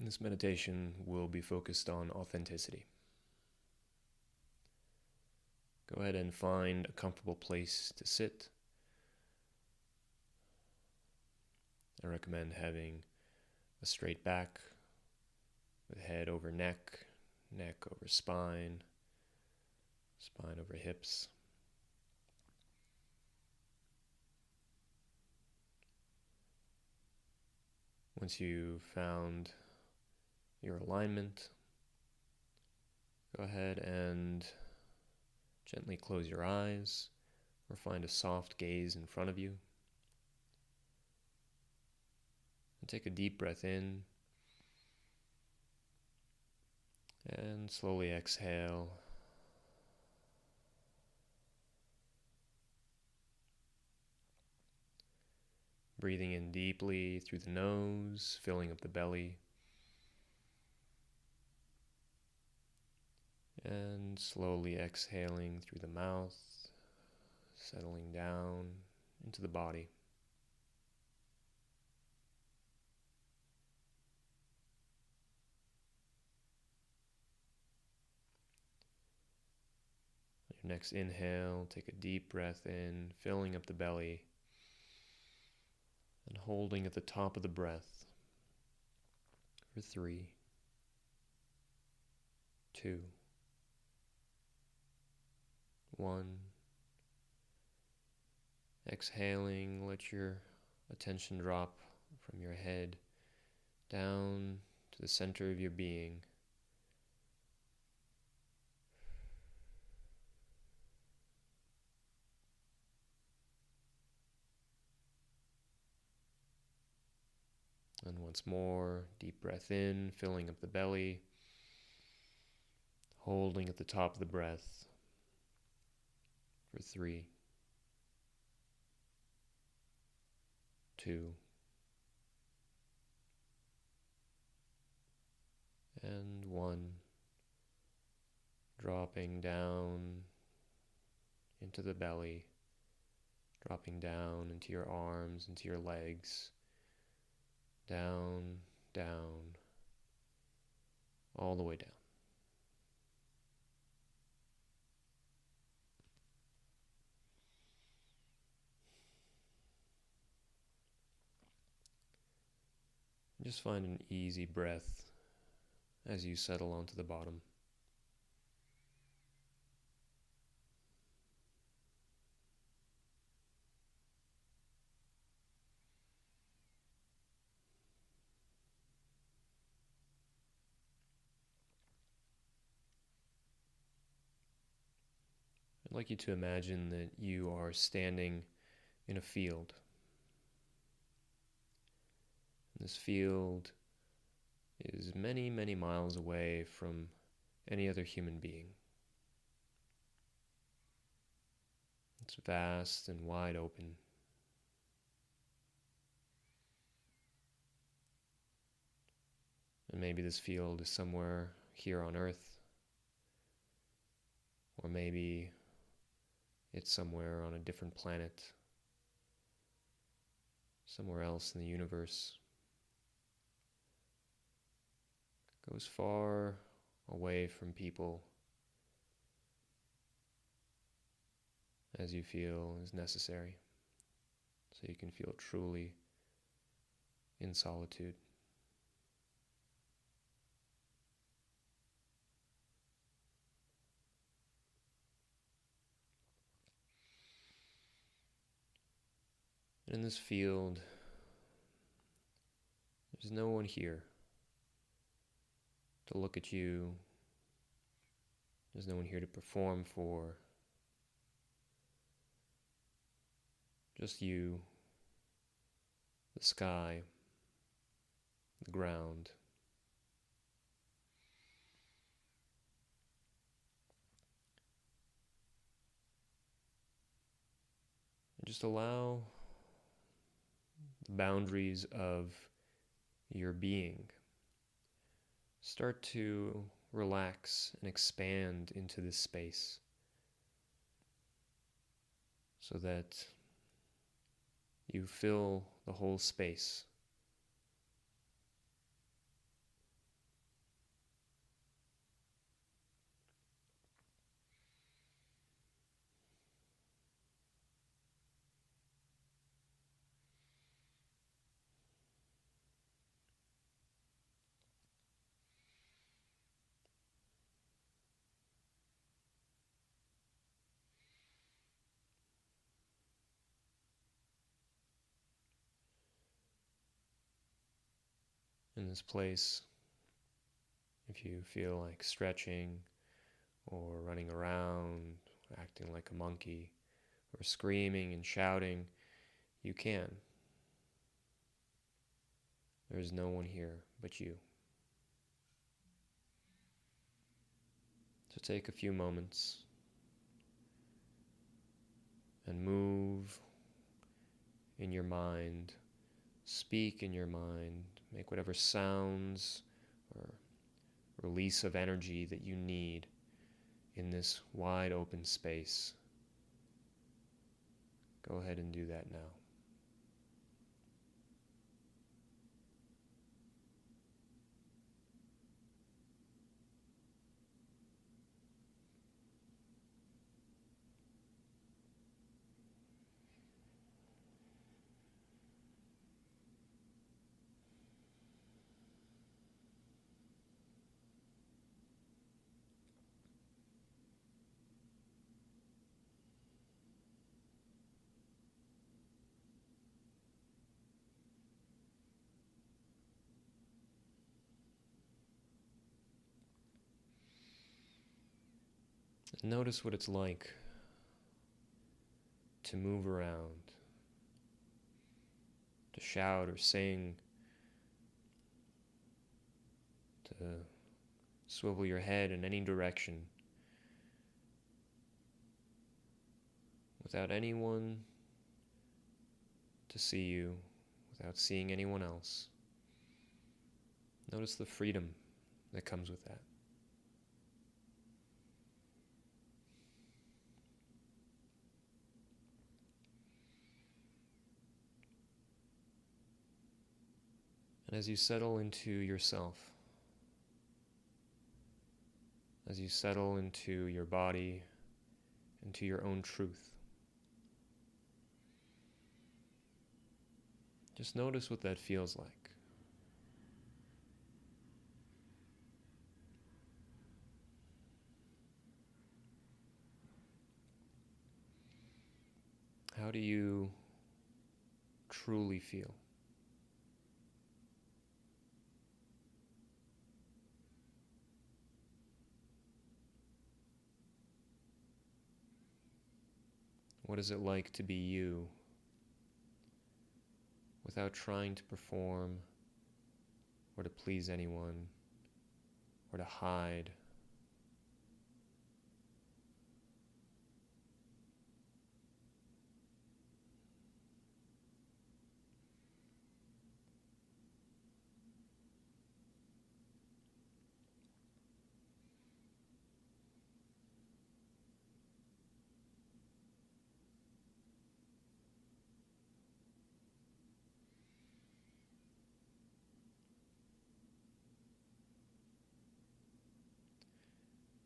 This meditation will be focused on authenticity. Go ahead and find a comfortable place to sit. I recommend having a straight back with head over neck, neck over spine, spine over hips. Once you've found your alignment, go ahead and gently close your eyes or find a soft gaze in front of you. And take a deep breath in and slowly exhale. Breathing in deeply through the nose, filling up the belly. And slowly exhaling through the mouth, settling down into the body. Your next inhale, take a deep breath in, filling up the belly, and holding at the top of the breath for 3, 2, 1. Exhaling, let your attention drop from your head down to the center of your being. And once more, deep breath in, filling up the belly, holding at the top of the breath for 3, 2, and 1. Dropping down into the belly, dropping down into your arms, into your legs, down, down, all the way down. Just find an easy breath as you settle onto the bottom. I'd like you to imagine that you are standing in a field. This field is many, many miles away from any other human being. It's vast and wide open. And maybe this field is somewhere here on Earth, or maybe it's somewhere on a different planet, somewhere else in the universe. It goes far away from people as you feel is necessary, so you can feel truly in solitude. And in this field, there's no one here to look at you. There's no one here to perform for. Just you, the sky, the ground. And just allow the boundaries of your being start to relax and expand into this space, so that you fill the whole space in this place, if you feel like stretching or running around, acting like a monkey, or screaming and shouting, you can. There's no one here but you. So take a few moments and move in your mind, speak in your mind, make whatever sounds or release of energy that you need in this wide open space. Go ahead and do that now. Notice what it's like to move around, to shout or sing, to swivel your head in any direction without anyone to see you, without seeing anyone else. Notice the freedom that comes with that. And as you settle into yourself, as you settle into your body, into your own truth, just notice what that feels like. How do you truly feel? What is it like to be you without trying to perform or to please anyone or to hide?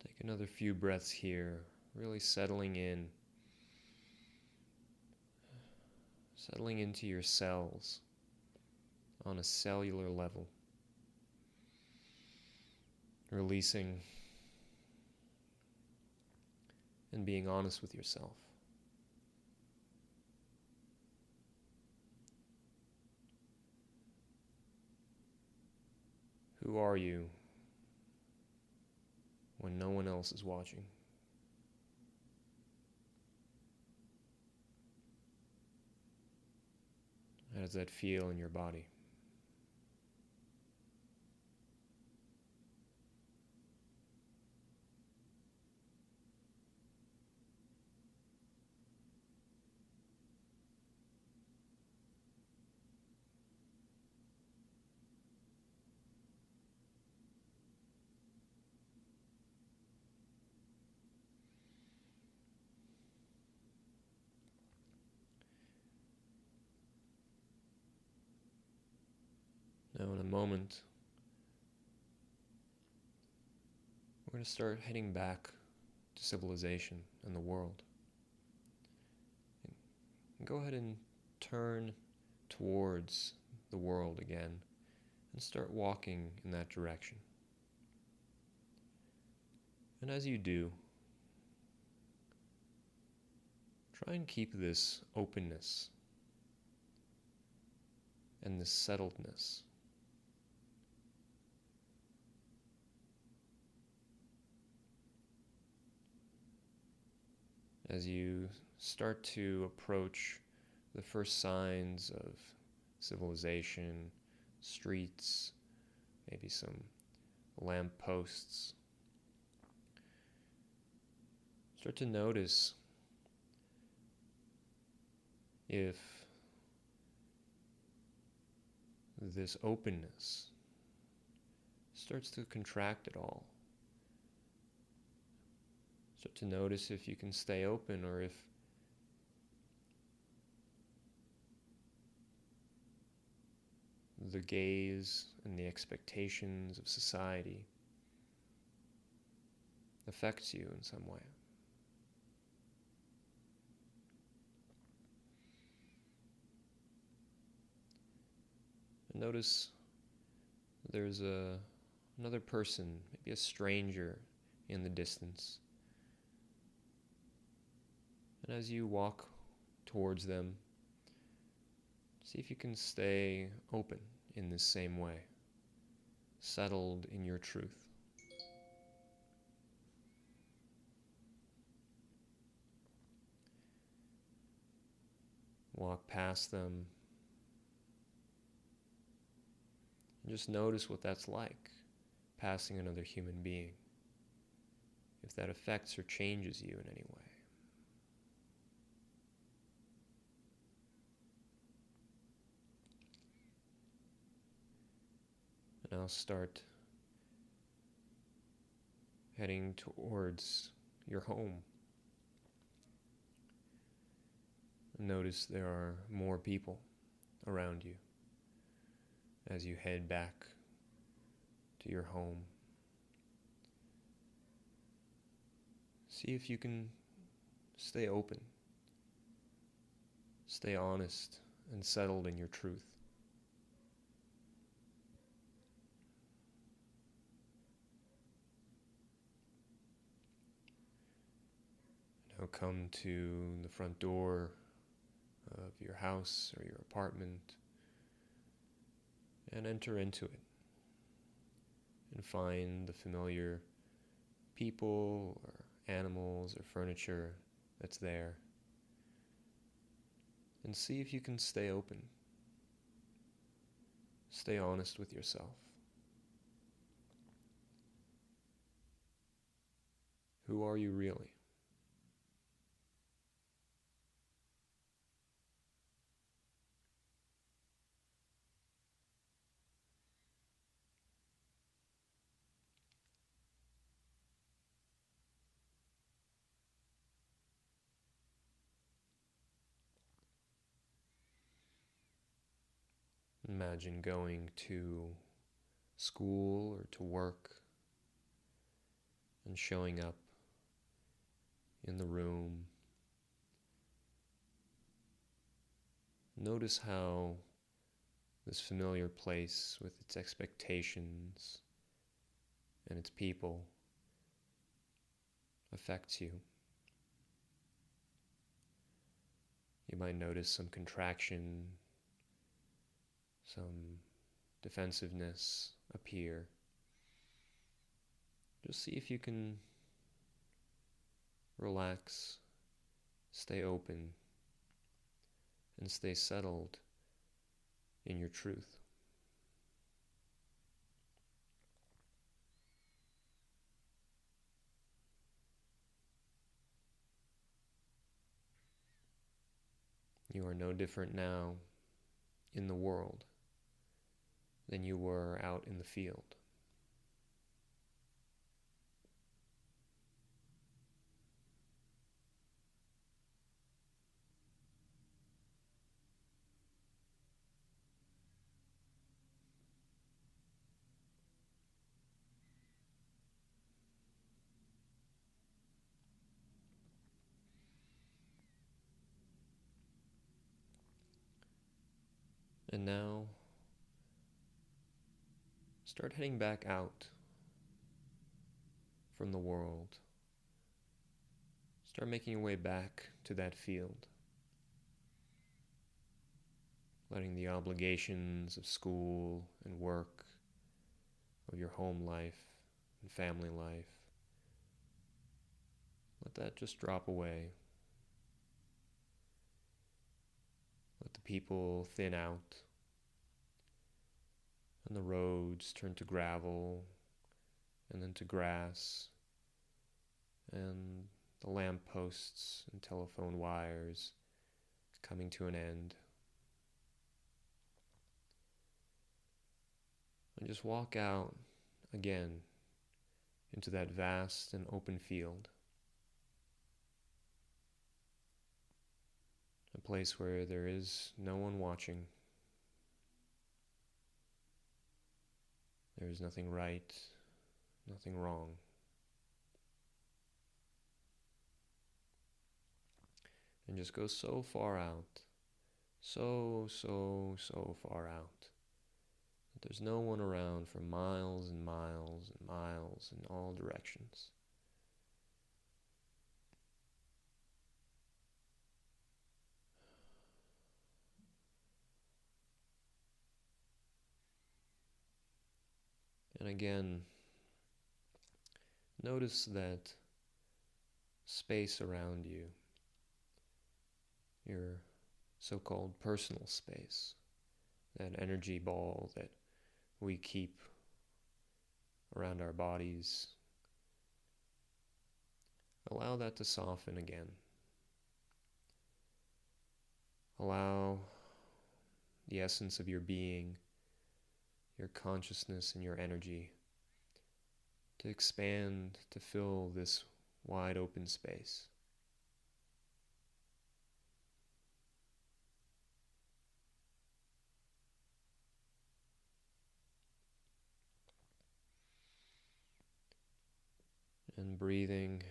Take another few breaths here, really settling into your cells on a cellular level, releasing and being honest with yourself. Who are you when no one else is watching? How does that feel in your body? Now, in a moment, we're going to start heading back to civilization and the world. And go ahead and turn towards the world again and start walking in that direction. And as you do, try and keep this openness and this settledness As you start to approach the first signs of civilization, streets, maybe some lamp posts, start to notice if this openness starts to contract at all. Start to notice if you can stay open, or if the gaze and the expectations of society affects you in some way. And notice there's another person, maybe a stranger in the distance. And as you walk towards them, see if you can stay open in this same way, settled in your truth. Walk past them and just notice what that's like, passing another human being, if that affects or changes you in any way. And I'll start heading towards your home. Notice there are more people around you as you head back to your home. See if you can stay open, stay honest and settled in your truth. Now come to the front door of your house or your apartment and enter into it and find the familiar people or animals or furniture that's there, and see if you can stay open, stay honest with yourself. Who are you really? Imagine going to school or to work and showing up in the room. Notice how this familiar place with its expectations and its people affects you. You might notice some contraction, some defensiveness appear. Just see if you can relax, stay open, and stay settled in your truth. You are no different now in the world than you were out in the field. And now, start heading back out from the world. Start making your way back to that field, letting the obligations of school and work, of your home life and family life, let that just drop away Let the people thin out, and the roads turn to gravel, and then to grass, and the lampposts and telephone wires coming to an end. And just walk out again into that vast and open field. A place where there is no one watching. There is nothing right, nothing wrong. And just go so far out, so far out, that there's no one around for miles and miles and miles in all directions. And again, notice that space around you, your so-called personal space, that energy ball that we keep around our bodies. Allow that to soften again. Allow the essence of your being, your consciousness and your energy to expand, to fill this wide open space. And breathing,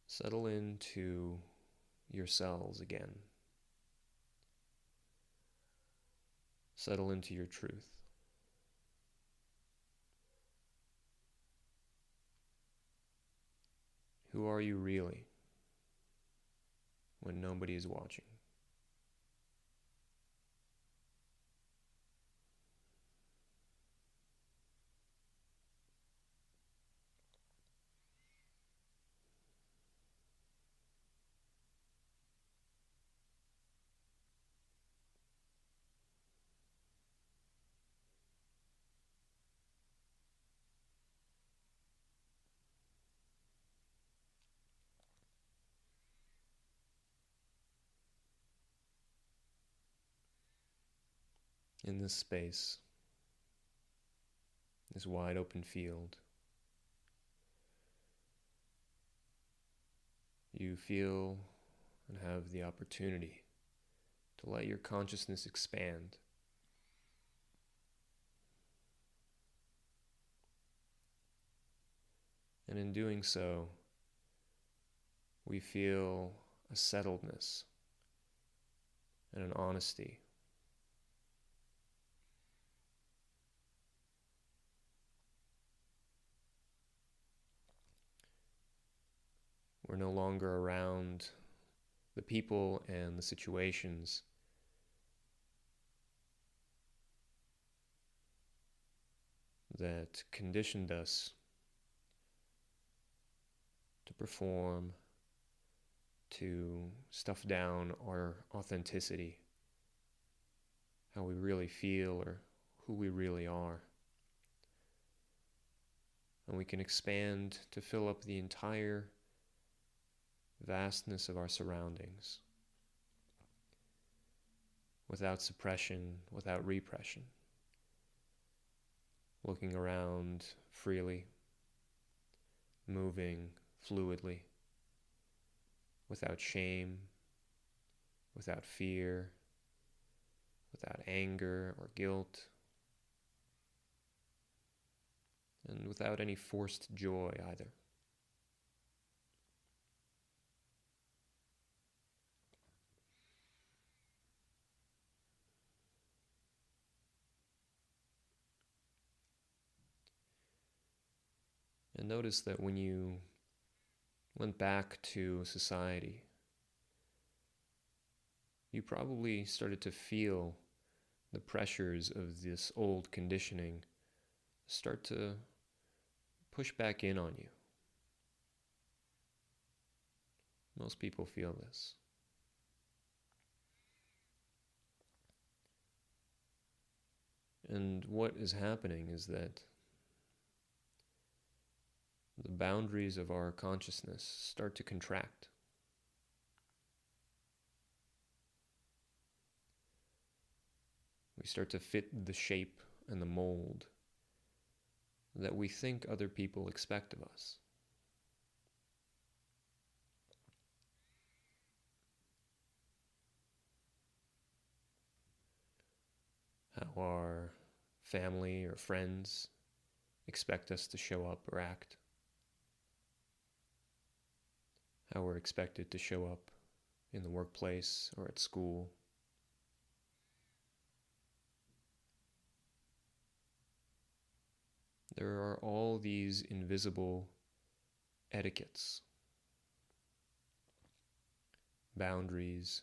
settle into your cells again. Settle into your truth. Who are you really when nobody is watching? In this space, this wide open field, you feel and have the opportunity to let your consciousness expand. And in doing so, we feel a settledness and an honesty. We're no longer around the people and the situations that conditioned us to perform, to stuff down our authenticity, how we really feel or who we really are. And we can expand to fill up the entire vastness of our surroundings without suppression, without repression. Looking around freely, moving fluidly, without shame, without fear, without anger or guilt, and without any forced joy either. And notice that when you went back to society, you probably started to feel the pressures of this old conditioning start to push back in on you. Most people feel this. And what is happening is that the boundaries of our consciousness start to contract. We start to fit the shape and the mold that we think other people expect of us. How our family or friends expect us to show up or act. How we're expected to show up in the workplace or at school. There are all these invisible etiquettes, boundaries,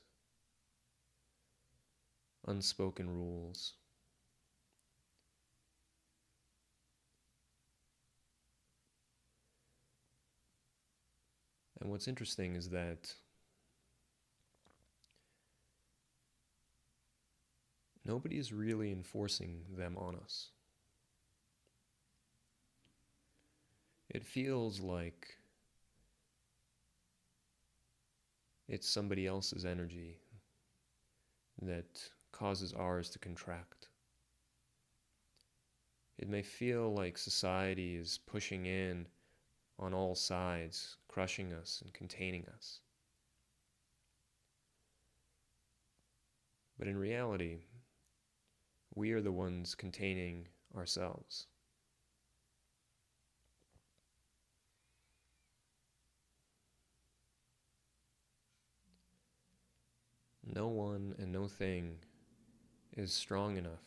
unspoken rules. And what's interesting is that nobody is really enforcing them on us. It feels like it's somebody else's energy that causes ours to contract. It may feel like society is pushing in on all sides, crushing us and containing us. But in reality, we are the ones containing ourselves. No one and no thing is strong enough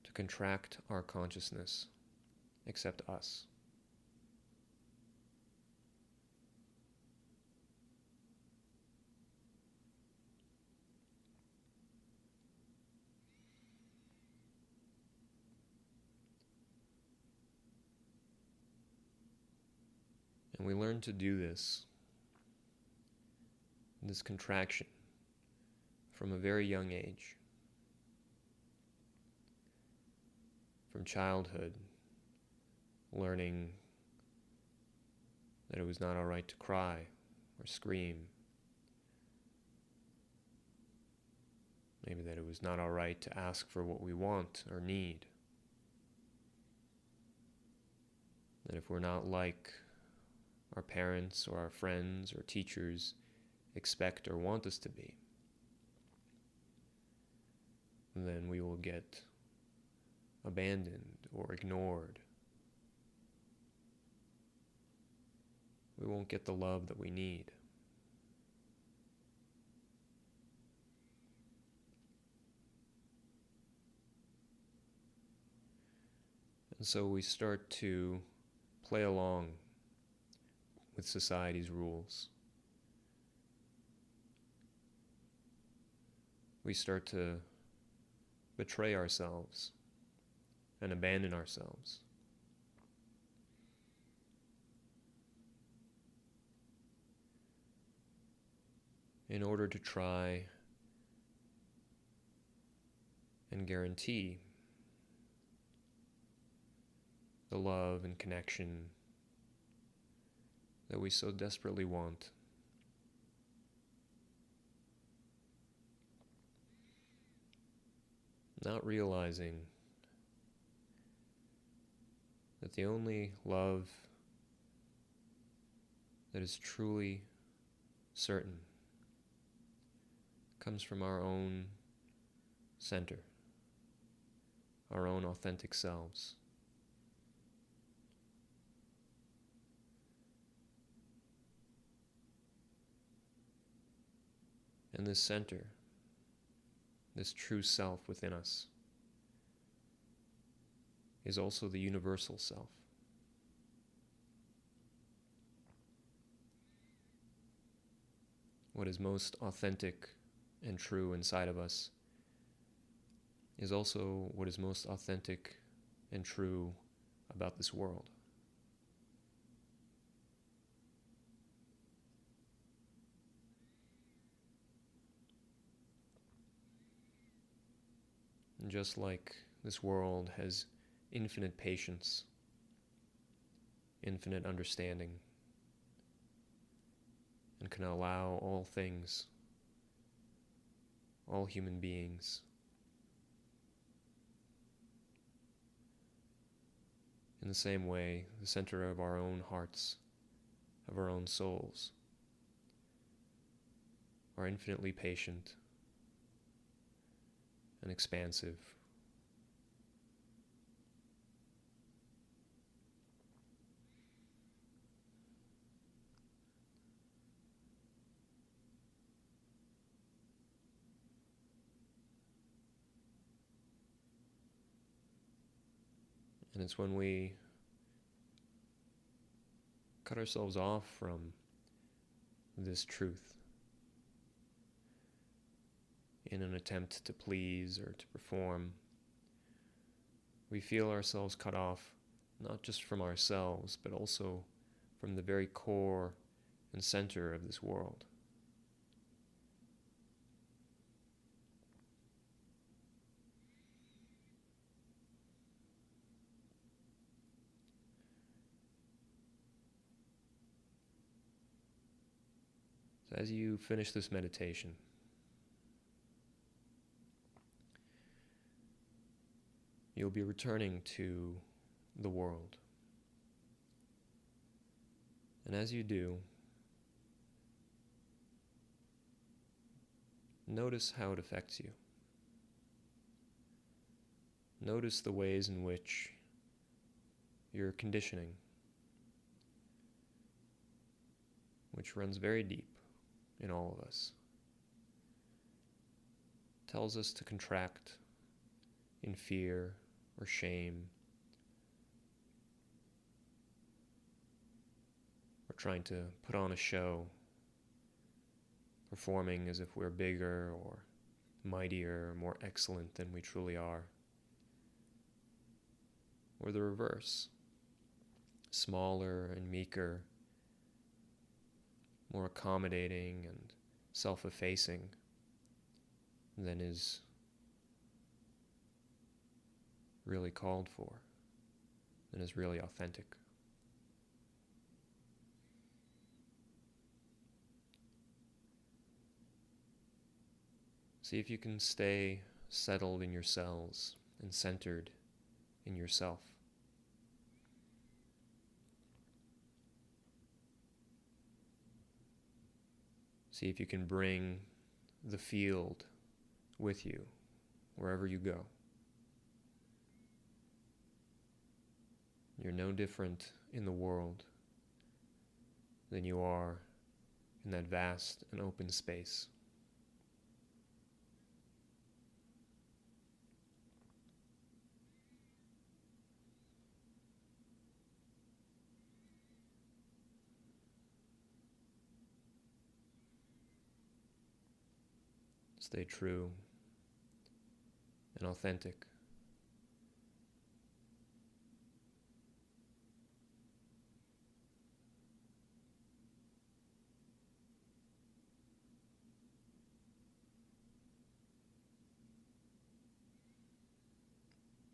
to contract our consciousness except us. And we learn to do this contraction, from a very young age. From childhood, learning that it was not all right to cry or scream. Maybe that it was not all right to ask for what we want or need. That if we're not like our parents or our friends or teachers expect or want us to be, then we will get abandoned or ignored. We won't get the love that we need. And so we start to play along with society's rules. We start to betray ourselves and abandon ourselves. In order to try and guarantee the love and connection that we so desperately want. Not realizing that the only love that is truly certain comes from our own center, our own authentic selves. And this center, this true self within us, is also the universal self. What is most authentic and true inside of us is also what is most authentic and true about this world. And just like this world has infinite patience, infinite understanding, and can allow all things, all human beings, in the same way, the center of our own hearts, of our own souls, are infinitely patient and expansive. And it's when we cut ourselves off from this truth in an attempt to please or to perform, we feel ourselves cut off not just from ourselves, but also from the very core and center of this world. So as you finish this meditation, you'll be returning to the world. And as you do, notice how it affects you. Notice the ways in which your conditioning, which runs very deep in all of us, tells us to contract in fear or shame, or trying to put on a show, performing as if we're bigger or mightier or more excellent than we truly are. Or the reverse, smaller and meeker, more accommodating and self-effacing than is really called for, than is really authentic. See if you can stay settled in your cells and centered in yourself. See if you can bring the field with you wherever you go. You're no different in the world than you are in that vast and open space. Stay true and authentic.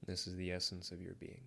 This is the essence of your being.